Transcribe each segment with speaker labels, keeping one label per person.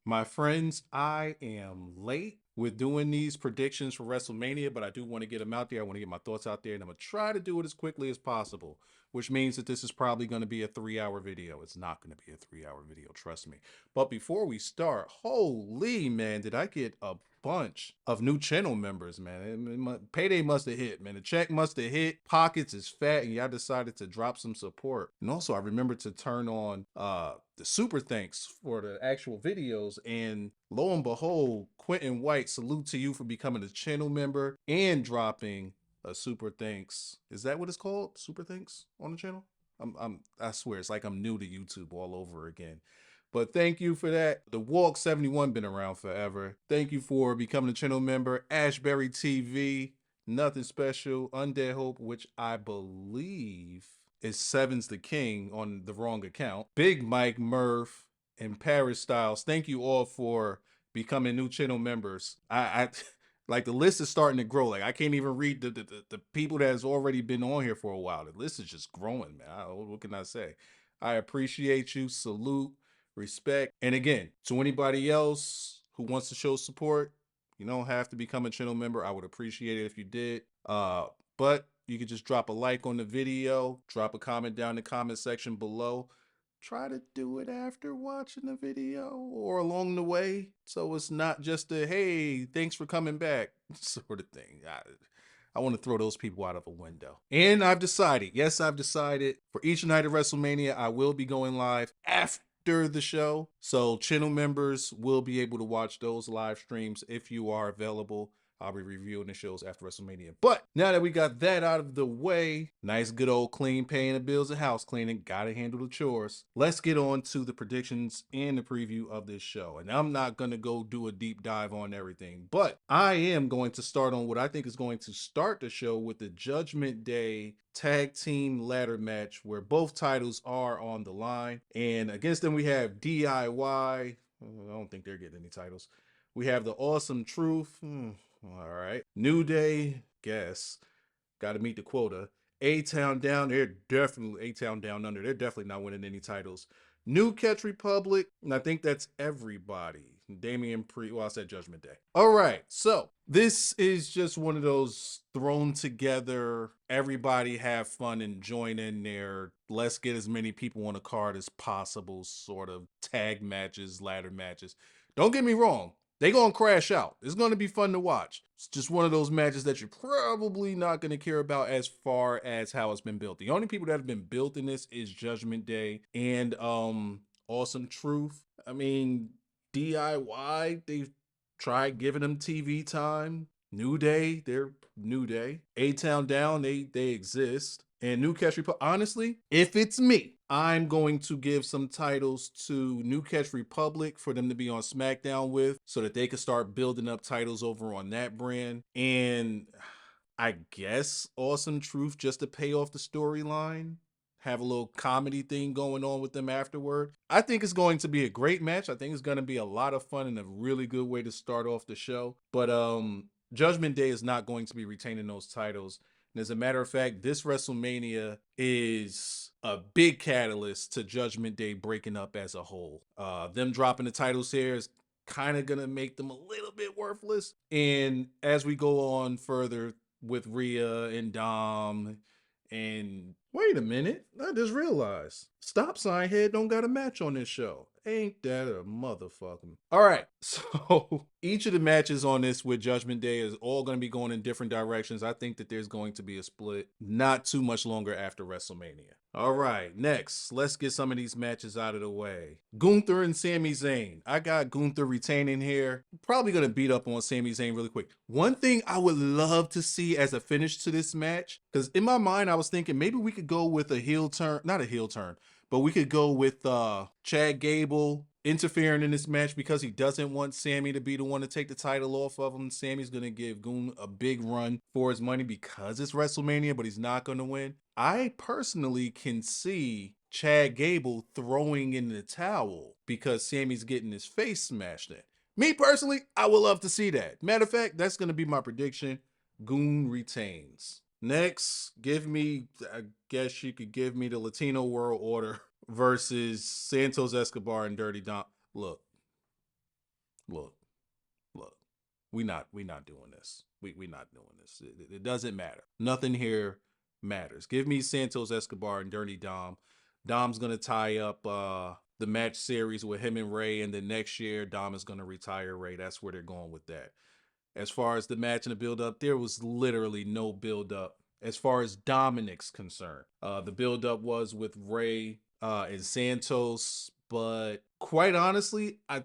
Speaker 1: My friends, I am late with doing these predictions for WrestleMania, but I do want to get them out there. I want to get my thoughts out there, and I'm going to try to do it as quickly as possible, which means that this is probably going to be a 3 hour video. It's not going to be a 3 hour video, trust me. But before we start, holy man, did I get a bunch of new channel members, man. Payday must have hit, man. The check must have hit. Pockets is fat, and y'all decided to drop some support. And also, I remembered to turn on the super thanks for the actual videos, and lo and behold, Quentin White, salute to you for becoming a channel member and dropping a super thanks. Is that what it's called? Super thanks on the channel? I swear it's like I'm new to YouTube all over again. But thank you for that. The Walk 71 been around forever. Thank you for becoming a channel member. Ashbury TV, Nothing Special, Undead Hope, which I believe is Sevens the King on the wrong account. Big Mike, Murph, and Paris Styles. Thank you all for becoming new channel members. I like the list is starting to grow. Like I can't even read the people that has already been on here for a while. The list is just growing, man. What can I say? I appreciate you. Salute, respect. And again, to anybody else who wants to show support, you don't have to become a channel member. I would appreciate it if you did. But you could just drop a like on the video, drop a comment down in the comment section below. Try to do it after watching the video or along the way, so it's not just a hey, thanks for coming back sort of thing. I want to throw those people out of a window. And I've decided, yes, I've decided for each night of WrestleMania, I will be going live after the show. So channel members will be able to watch those live streams if you are available. I'll be reviewing the shows after WrestleMania. But now that we got that out of the way, nice good old clean paying the bills and house cleaning, gotta handle the chores. Let's get on to the predictions and the preview of this show. And I'm not gonna go do a deep dive on everything, but I am going to start on what I think is going to start the show with the Judgment Day tag team ladder match where both titles are on the line. And against them we have DIY. I don't think they're getting any titles. We have the Awesome Truth. All right. New Day, guess. Got to meet the quota. A-Town Down, they're definitely A-Town Down Under. They're definitely not winning any titles. New Catch Republic, and I think that's everybody. Damian Priest, well, I said Judgment Day. All right, so this is just one of those thrown together, everybody have fun and join in there. Let's get as many people on the card as possible sort of tag matches, ladder matches. Don't get me wrong. They're going to crash out. It's going to be fun to watch. It's just one of those matches that you're probably not going to care about as far as how it's been built. The only people that have been built in this is Judgment Day and Awesome Truth. I mean, DIY, they've tried giving them TV time. New Day, they're New Day. A-Town Down, they exist. And New Catch Republic, honestly, if it's me, I'm going to give some titles to New Catch Republic for them to be on SmackDown with so that they can start building up titles over on that brand. And I guess Awesome Truth just to pay off the storyline. Have a little comedy thing going on with them afterward. I think it's going to be a great match. I think it's going to be a lot of fun and a really good way to start off the show. But Judgment Day is not going to be retaining those titles. And as a matter of fact, this WrestleMania is a big catalyst to Judgment Day breaking up as a whole. Them dropping the titles here is kind of going to make them a little bit worthless. And as we go on further with Rhea and Dom and wait a minute, I just realized Stop Sign Head don't got a match on this show. Ain't that a motherfucking... All right, so each of the matches on this with Judgment Day is all going to be going in different directions. I think that there's going to be a split not too much longer after WrestleMania. All right, next, let's get some of these matches out of the way. Gunther and Sami Zayn. I got Gunther retaining here. Probably going to beat up on Sami Zayn really quick. One thing I would love to see as a finish to this match, because in my mind I was thinking maybe we could go with a heel turn, not a heel turn, but we could go with Chad Gable interfering in this match because he doesn't want Sammy to be the one to take the title off of him. Sammy's going to give Goon a big run for his money because it's WrestleMania, but he's not going to win. I personally can see Chad Gable throwing in the towel because Sammy's getting his face smashed in. Me personally, I would love to see that. Matter of fact, that's going to be my prediction. Goon retains. Next, give me, I guess you could give me the Latino World Order versus Santos Escobar and Dirty Dom. Look, look, look. We not doing this. We not doing this. It doesn't matter. Nothing here matters. Give me Santos Escobar and Dirty Dom. Dom's gonna tie up the match series with him and Ray, and then next year Dom is gonna retire Ray. That's where they're going with that. As far as the match and the build up, there was literally no build up as far as Dominic's concerned. The build up was with Ray and Santos, but quite honestly, I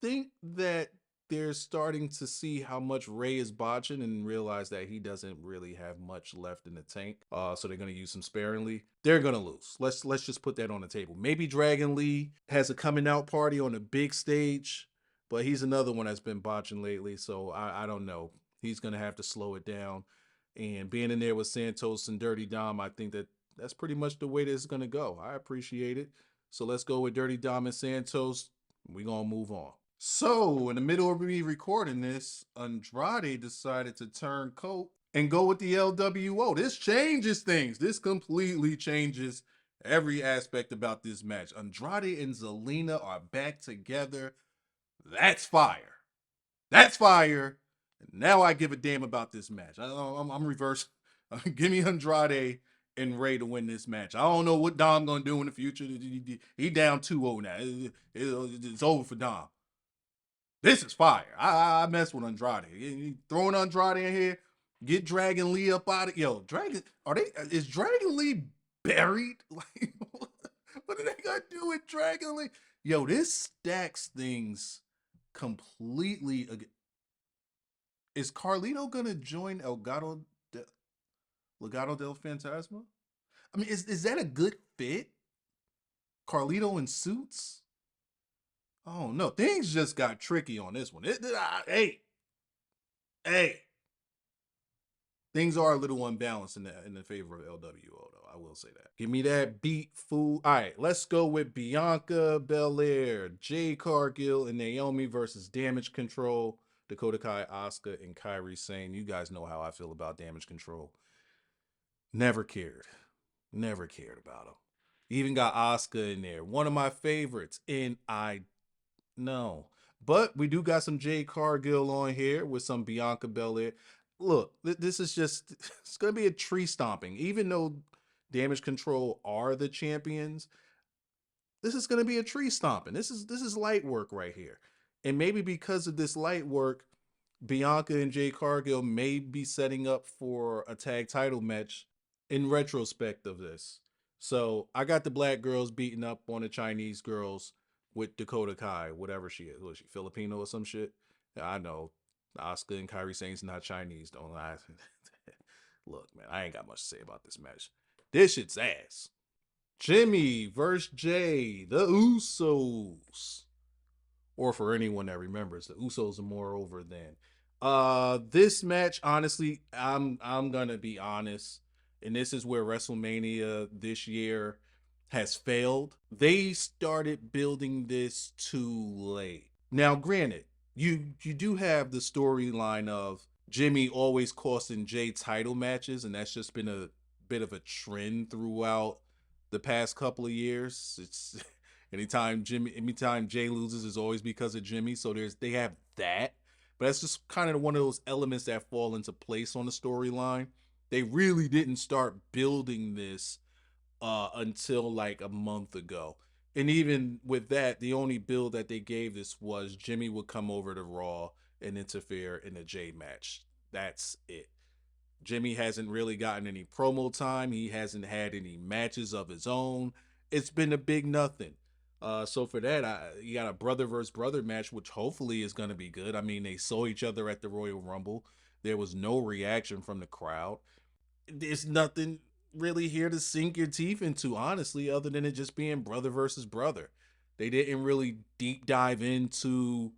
Speaker 1: think that they're starting to see how much Ray is botching and realize that he doesn't really have much left in the tank. So they're gonna use him sparingly. They're gonna lose. Let's just put that on the table. Maybe Dragon Lee has a coming out party on a big stage, but he's another one that's been botching lately. So I don't know. He's gonna have to slow it down. And being in there with Santos and Dirty Dom, I think that that's pretty much the way this is gonna go. I appreciate it. So let's go with Dirty Dom and Santos. We're gonna move on. So, in the middle of me recording this, Andrade decided to turn coat and go with the LWO. This changes things. This completely changes every aspect about this match. Andrade and Zelina are back together. That's fire. That's fire. Now I give a damn about this match. I'm reverse. Give me Andrade and Ray to win this match. I don't know what Dom gonna do in the future. He down 2-0 now. It's over for Dom. This is fire. I mess with Andrade. Throwing Andrade in here, get Dragon Lee up out of Dragon. Is Dragon Lee buried? Like, what are they gonna do with Dragon Lee? Yo, this stacks things completely. Is Carlito gonna join Legado del Fantasma? I mean, is that a good fit? Carlito in suits? Oh no, things just got tricky on this one. Hey, things are a little unbalanced in the favor of LWO though. I will say that. Give me that beat, fool. All right, let's go with Bianca Belair, Jade Cargill, and Naomi versus Damage Control, Dakota Kai, Asuka, and Kairi Sane. You guys know how I feel about Damage Control. Never cared about them. Even got Asuka in there, one of my favorites, and I no. But we do got some Jade Cargill on here with some Bianca Belair. Look, this is just, it's going to be a tree stomping. Even though Damage Control are the champions, this is going to be a tree stomping. This is light work right here. And maybe because of this light work, Bianca and Jade Cargill may be setting up for a tag title match in retrospect of this. So I got the black girls beating up on the Chinese girls with Dakota Kai, whatever she is. Was she Filipino or some shit? Yeah, I know. Asuka and Kairi Sane's not Chinese, don't lie. Look, man, I ain't got much to say about this match. This shit's ass. Jimmy versus Jay, the Usos. Or for anyone that remembers, the Usos are more over than. This match, honestly, I'm gonna be honest, and this is where WrestleMania this year has failed. They started building this too late. Now, granted, you do have the storyline of Jimmy always costing Jay title matches, and that's just been a bit of a trend throughout the past couple of years. It's anytime Jay loses is always because of Jimmy. So they have that. But that's just kind of one of those elements that fall into place on the storyline. They really didn't start building this until like a month ago. And even with that, the only build that they gave this was Jimmy would come over to Raw and interfere in a Jay match. That's it. Jimmy hasn't really gotten any promo time. He hasn't had any matches of his own. It's been a big nothing. So for that, you got a brother versus brother match, which hopefully is going to be good. I mean, they saw each other at the Royal Rumble. There was no reaction from the crowd. There's nothing really here to sink your teeth into, honestly, other than it just being brother versus brother. They didn't really deep dive into,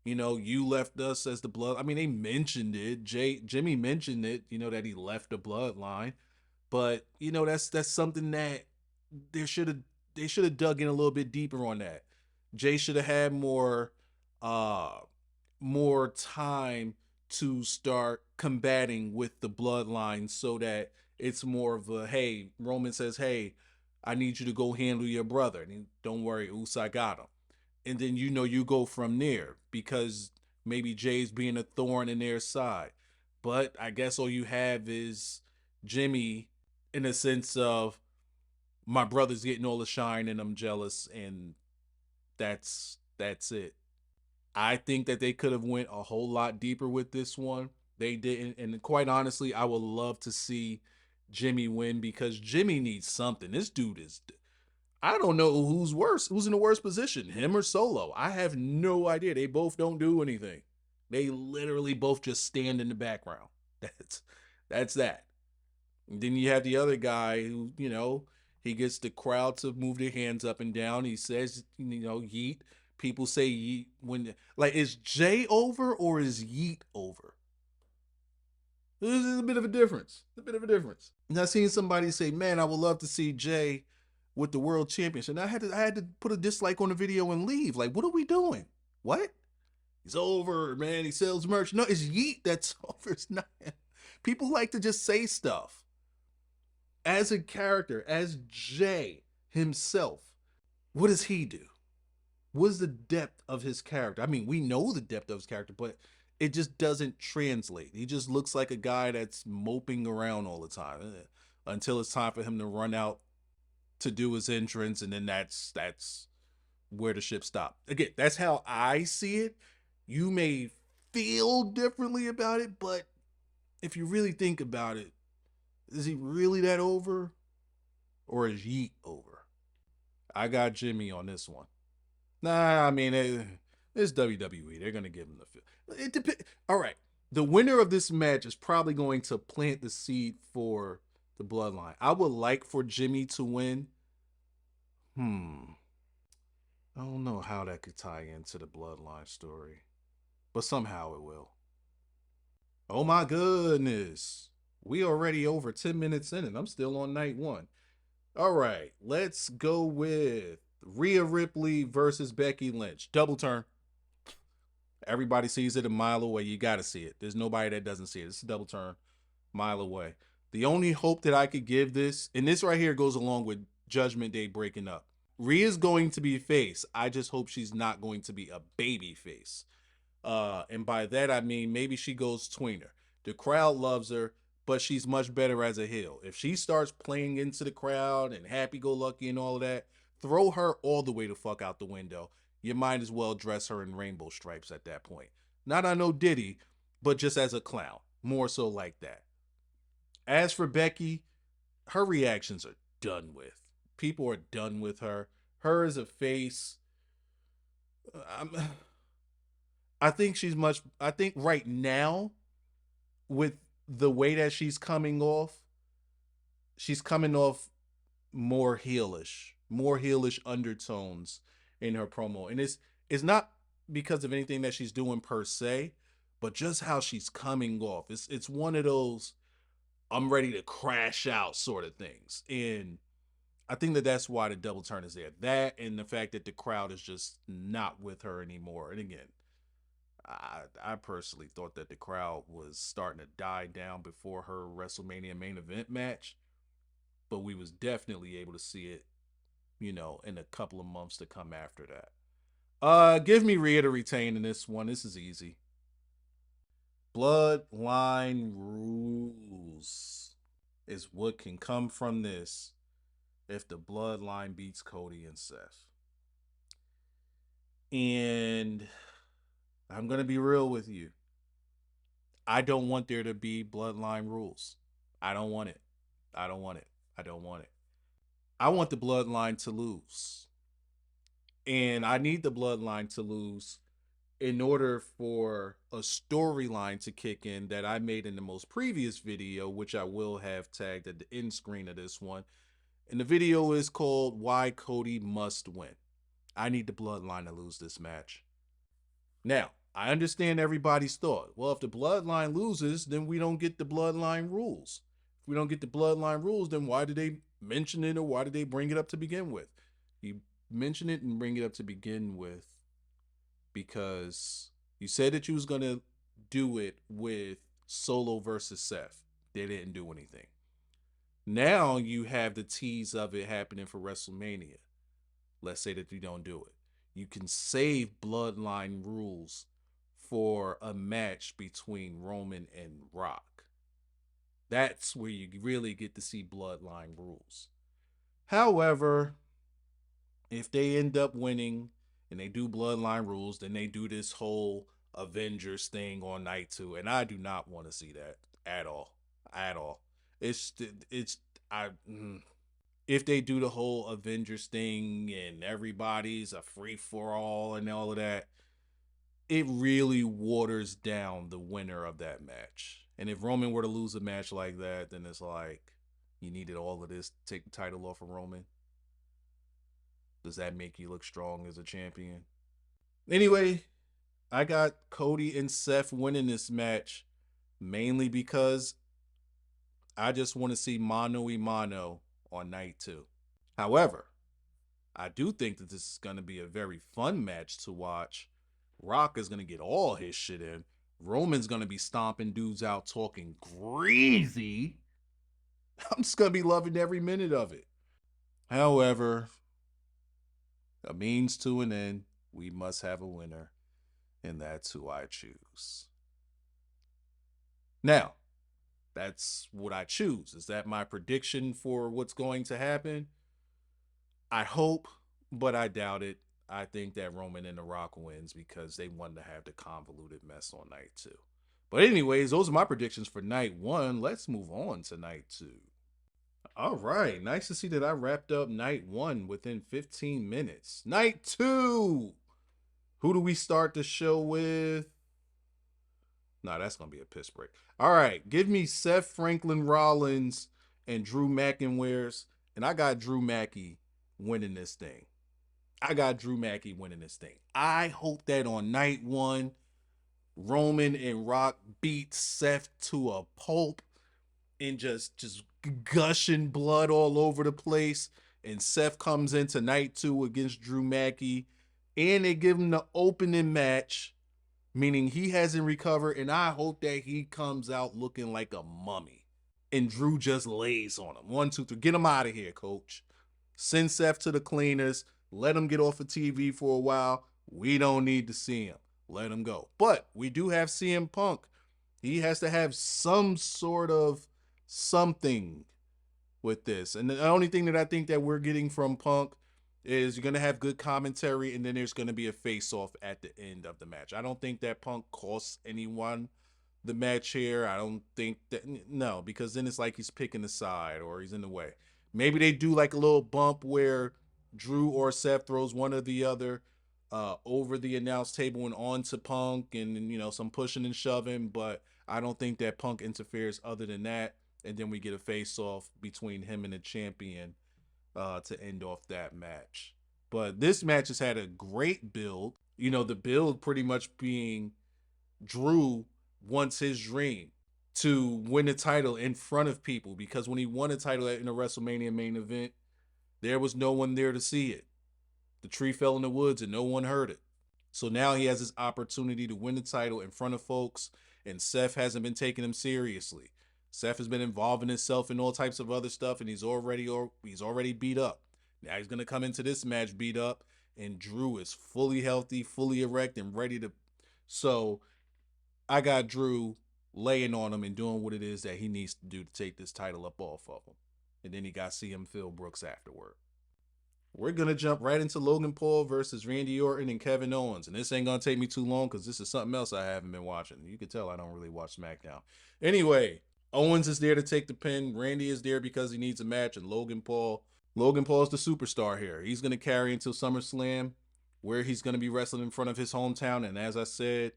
Speaker 1: you left us as the blood. I mean, they mentioned it. Jimmy mentioned it, that he left the bloodline. But, that's something that they should have dug in a little bit deeper on that. Jay should have had uh more time to start combating with the bloodline so that it's more of a, hey, Roman says, hey, I need you to go handle your brother. And don't worry, Usai got him. and then you go from there because maybe Jay's being a thorn in their side. But I guess all you have is Jimmy in a sense of my brother's getting all the shine and I'm jealous, and that's it. I think that they could have went a whole lot deeper with this one. They didn't, and quite honestly, I would love to see Jimmy win because Jimmy needs something. This dude is, I don't know who's worse, who's in the worst position, him or Solo. I have no idea. They both don't do anything. They literally both just stand in the background. That's that's that. And then you have the other guy who, he gets the crowd to move their hands up and down. He says, yeet. People say yeet when, like, is Jay over or is yeet over? There's a bit of a difference. A bit of a difference. And I seen somebody say, "Man, I would love to see Jay with the world championship." And I had to put a dislike on the video and leave. Like, what are we doing? What? He's over, man. He sells merch. No, it's Yeet that's over. It's not. People like to just say stuff. As a character, as Jay himself, what does he do? What is the depth of his character? I mean, we know the depth of his character, but it just doesn't translate. He just looks like a guy that's moping around all the time until it's time for him to run out to do his entrance, and then that's where the ship stopped. Again, that's how I see it. You may feel differently about it, but if you really think about it, is he really that over? Or is Yeet over? I got Jimmy on this one. Nah, I mean, it's WWE. They're going to give him the feel. It depends. All right. The winner of this match is probably going to plant the seed for the bloodline. I would like for Jimmy to win. I don't know how that could tie into the bloodline story, but somehow it will. Oh my goodness. We already over 10 minutes in and I'm still on night one. All right, let's go with Rhea Ripley versus Becky Lynch. Double turn. Everybody sees it a mile away. You got to see it. There's nobody that doesn't see it. It's a double turn, mile away. The only hope that I could give this, and this right here goes along with Judgment Day breaking up. Rhea's going to be face. I just hope she's not going to be a baby face. And by that, I mean maybe she goes tweener. The crowd loves her, but she's much better as a heel. If she starts playing into the crowd and happy-go-lucky and all of that, throw her all the way the fuck out the window. You might as well dress her in rainbow stripes at that point. Not on no Diddy, but just as a clown. More so like that. As for Becky, her reactions are done with. People are done with her. Her as a face, I'm, I think I think right now, with the way that she's coming off more heelish undertones in her promo. And it's not because of anything that she's doing per se, but just how she's coming off. It's one of those I'm ready to crash out sort of things. And I think that that's why the double turn is there. That and the fact that the crowd is just not with her anymore. And again, I personally thought that the crowd was starting to die down before her WrestleMania main event match, but we was definitely able to see it, in a couple of months to come after that. Give me Rhea to retain in this one. This is easy. Bloodline rules is what can come from this if the bloodline beats Cody and Seth. And I'm going to be real with you. I don't want there to be bloodline rules. I don't want it. I don't want it. I don't want it. I want the bloodline to lose. And I need the bloodline to lose in order for a storyline to kick in that I made in the most previous video, which I will have tagged at the end screen of this one. And the video is called Why Cody Must Win. I need the bloodline to lose this match. Now, I understand everybody's thought. Well, if the bloodline loses, then we don't get the bloodline rules. If we don't get the bloodline rules, then why did they mention it or why did they bring it up to begin with? You mention it and bring it up to begin with because you said that you was going to do it with Solo versus Seth. They didn't do anything. Now you have the tease of it happening for WrestleMania. Let's say that you don't do it. You can save bloodline rules for a match between Roman and Rock. That's where you really get to see bloodline rules. However, if they end up winning and they do bloodline rules, then they do this whole Avengers thing on night two, and I do not want to see that at all, at all. It's I if they do the whole Avengers thing and everybody's a free for all and all of that, it really waters down the winner of that match. And if Roman were to lose a match like that, then it's like you needed all of this to take the title off of Roman. Does that make you look strong as a champion? Anyway, I got Cody and Seth winning this match mainly because I just want to see mano a mano on night two. However, I do think that this is going to be a very fun match to watch. Rock is going to get all his shit in. Roman's going to be stomping dudes out talking greasy. I'm just going to be loving every minute of it. However, a means to an end, we must have a winner, and that's who I choose. Now, that's what I choose. Is that my prediction for what's going to happen? I hope, but I doubt it. I think that Roman and The Rock wins because they wanted to have the convoluted mess on night two. But anyways, those are my predictions for night one. Let's move on to night two. All right, nice to see that I wrapped up night one within 15 minutes. Night two. Who do we start the show with? Nah, that's gonna be a piss break. All right, give me Seth Franklin Rollins and Drew McIntyre's, and I got Drew Mackey winning this thing. I got Drew Mackey winning this thing. I hope that on night one, Roman and Rock beat Seth to a pulp and just gushing blood all over the place. And Seth comes into night two against Drew Mackey, and they give him the opening match, meaning he hasn't recovered. And I hope that he comes out looking like a mummy. And Drew just lays on him. 1, 2, 3. Get him out of here, coach. Send Seth to the cleaners. Let him get off of TV for a while. We don't need to see him. Let him go. But we do have CM Punk. He has to have some sort of something with this. And the only thing that I think that we're getting from Punk is you're going to have good commentary, and then there's going to be a face-off at the end of the match. I don't think that Punk costs anyone the match here. I don't think that, no, because then it's like he's picking a side or he's in the way. Maybe they do like a little bump where Drew or Seth throws one or the other over the announce table and onto Punk, and some pushing and shoving, but I don't think that Punk interferes other than that. And then we get a face-off between him and the champion to end off that match. But this match has had a great build. The build pretty much being Drew wants his dream to win a title in front of people, because when he won a title in a WrestleMania main event, there was no one there to see it. The tree fell in the woods and no one heard it. So now he has this opportunity to win the title in front of folks, and Seth hasn't been taking him seriously. Seth has been involving himself in all types of other stuff, and he's already beat up. Now he's gonna come into this match beat up, and Drew is fully healthy, fully erect, and ready to. So I got Drew laying on him and doing what it is that he needs to do to take this title up off of him. And then he got CM Phil Brooks afterward. We're going to jump right into Logan Paul versus Randy Orton and Kevin Owens. And this ain't going to take me too long because this is something else I haven't been watching. You can tell I don't really watch SmackDown. Anyway, Owens is there to take the pin. Randy is there because he needs a match. And Logan Paul is the superstar here. He's going to carry until SummerSlam, where he's going to be wrestling in front of his hometown. And as I said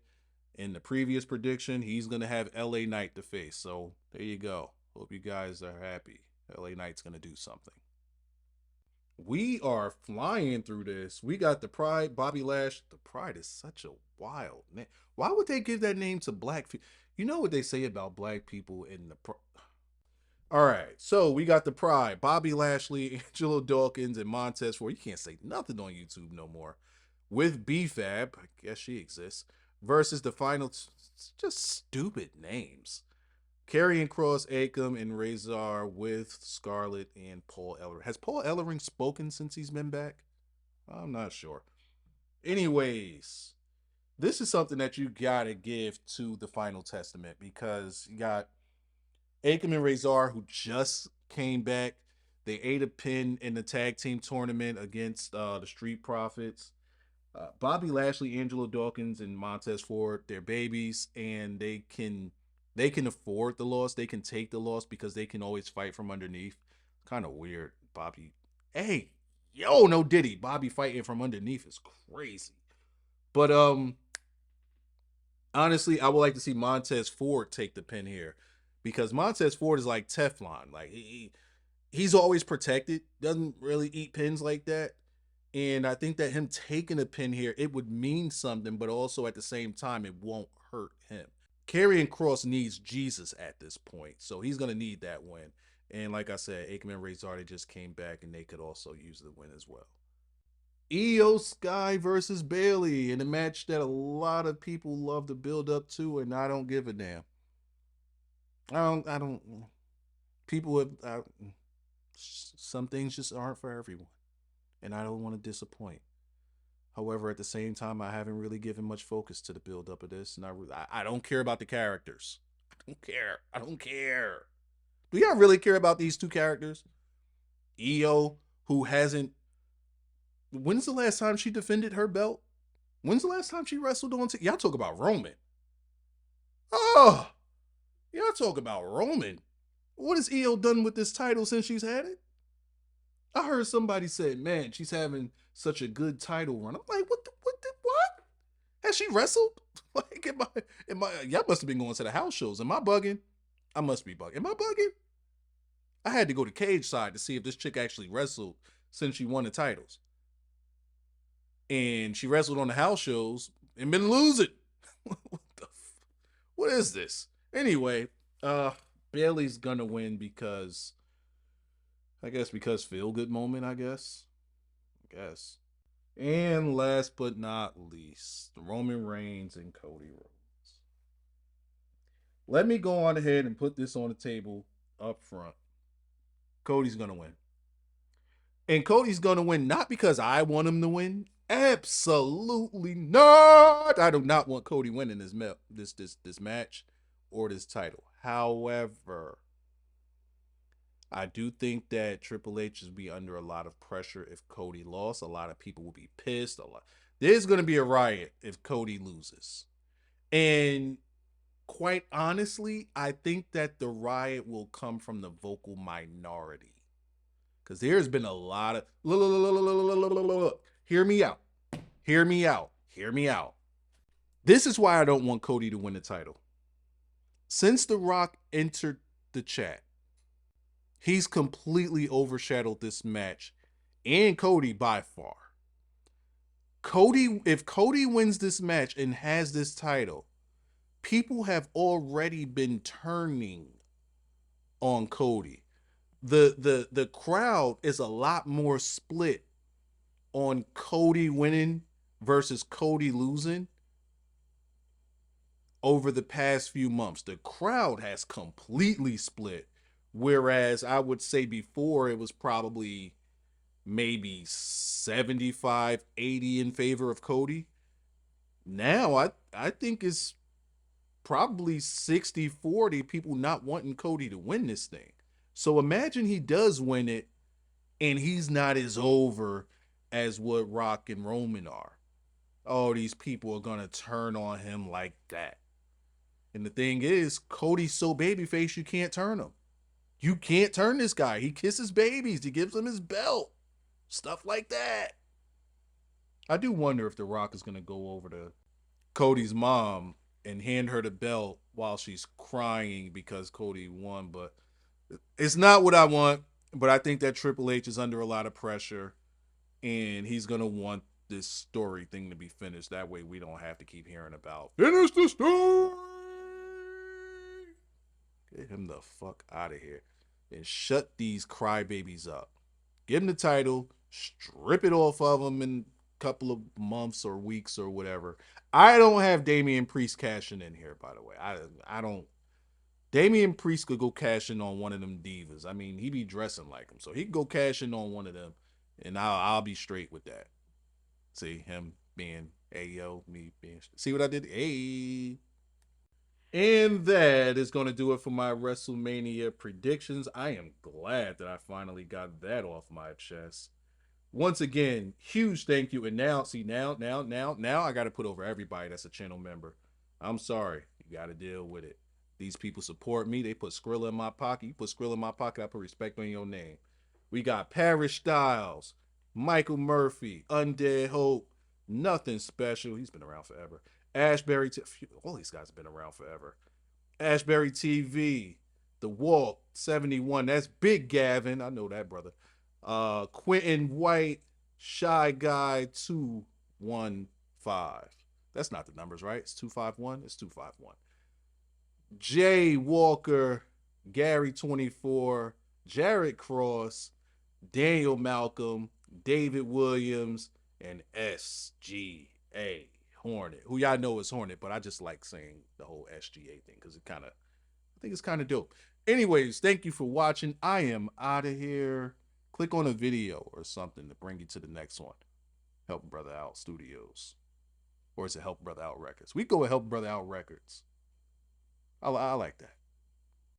Speaker 1: in the previous prediction, he's going to have LA Knight to face. So there you go. Hope you guys are happy. LA Knight's going to do something. We are flying through this. We got the Pride, Bobby Lash. The Pride is such a wild name. Why would they give that name to black people? You know what they say about black people in the All right, so we got the Pride, Bobby Lashley, Angelo Dawkins, and Montez Ford. You can't say nothing on YouTube no more. With BFAB, I guess she exists, versus the final, just stupid names. Karrion Kross, Akam, and Razor with Scarlett and Paul Ellering. Has Paul Ellering spoken since he's been back? I'm not sure. Anyways, this is something that you gotta give to the Final Testament because you got Akam and Razor who just came back. They ate a pin in the tag team tournament against the Street Profits. Bobby Lashley, Angelo Dawkins, and Montez Ford, they're babies, and they can afford the loss. They can take the loss because they can always fight from underneath. Kind of weird, Bobby. Hey, yo, no Diddy. Bobby fighting from underneath is crazy. But honestly, I would like to see Montez Ford take the pin here because Montez Ford is like Teflon. Like he's always protected, doesn't really eat pins like that. And I think that him taking a pin here, it would mean something, but also at the same time, it won't hurt him. Karrion Cross needs Jesus at this point, so he's gonna need that win. And like I said, Aikman and Razor they just came back, and they could also use the win as well. Io Sky versus Bailey in a match that a lot of people love to build up to, and I don't give a damn. I don't. I don't. People have. Some things just aren't for everyone, and I don't want to disappoint. However, at the same time, I haven't really given much focus to the build up of this, and I don't care about the characters. I don't care. I don't care. Do y'all really care about these two characters? Io, who hasn't. When's the last time she defended her belt? When's the last time she wrestled on? Y'all talk about Roman. Oh, y'all talk about Roman. What has Io done with this title since she's had it? I heard somebody say, "Man, she's having such a good title run." I'm like, what? Has she wrestled? Like, y'all must have been going to the house shows. Am I bugging? I must be bugging. Am I bugging? I had to go to cage side to see if this chick actually wrestled since she won the titles. And she wrestled on the house shows and been losing. What is this? Anyway, Bailey's gonna win because because feel good moment, I guess. I guess. And last but not least, Roman Reigns and Cody Rhodes. Let me go on ahead and put this on the table up front. Cody's gonna win. And Cody's gonna win not because I want him to win. Absolutely not. I do not want Cody winning this match or this title. However, I do think that Triple H will be under a lot of pressure if Cody lost. A lot of people will be pissed. There's going to be a riot if Cody loses. And quite honestly, I think that the riot will come from the vocal minority. Because there's been a lot of... Look. Hear me out. Hear me out. Hear me out. This is why I don't want Cody to win the title. Since The Rock entered the chat, he's completely overshadowed this match and Cody by far. If Cody wins this match and has this title, people have already been turning on Cody. The crowd is a lot more split on Cody winning versus Cody losing over the past few months. The crowd has completely split. Whereas I would say before it was probably maybe 75-80 in favor of Cody. Now I think it's probably 60-40 people not wanting Cody to win this thing. So imagine he does win it and he's not as over as what Rock and Roman are. Oh, these people are going to turn on him like that. And the thing is, Cody's so babyface, you can't turn him. You can't turn this guy. He kisses babies. He gives them his belt. Stuff like that. I do wonder if The Rock is going to go over to Cody's mom and hand her the belt while she's crying because Cody won. But it's not what I want. But I think that Triple H is under a lot of pressure. And he's going to want this story thing to be finished. That way we don't have to keep hearing about finish the story. Get him the fuck out of here. And shut these crybabies up. Give him the title. Strip it off of him in a couple of months or weeks or whatever. I don't have Damian Priest cashing in here, by the way. I don't. Damian Priest could go cash in on one of them divas. I mean, he be dressing like him. So he could go cash in on one of them. And I'll be straight with that. See, him being Ayo, me being. See what I did? Hey. And that is going to do it for my WrestleMania predictions. I am glad that I finally got that off my chest. Once again, huge thank you. And now, see, now I got to put over everybody that's a channel member. I'm sorry. You got to deal with it. These people support me. They put Skrilla in my pocket. You put Skrilla in my pocket, I put respect on your name. We got Parrish Styles, Michael Murphy, Undead Hope, Nothing Special. He's been around forever. Ashbury, all these guys have been around forever. Ashbury TV, The Walk, 71. That's Big Gavin. I know that, brother. Quentin White, Shy Guy 215. That's not the numbers, right? It's 251. It's 251. Jay Walker, Gary 24, Jared Cross, Daniel Malcolm, David Williams, and SGA Hornet, who y'all know is Hornet, but I just like saying the whole SGA thing because I think it's kind of dope. Anyways, thank you for watching. I am out of here. Click on a video or something to bring you to the next one. Help Brother Out Studios. Or is it Help Brother Out Records? We go with Help Brother Out Records. I like that.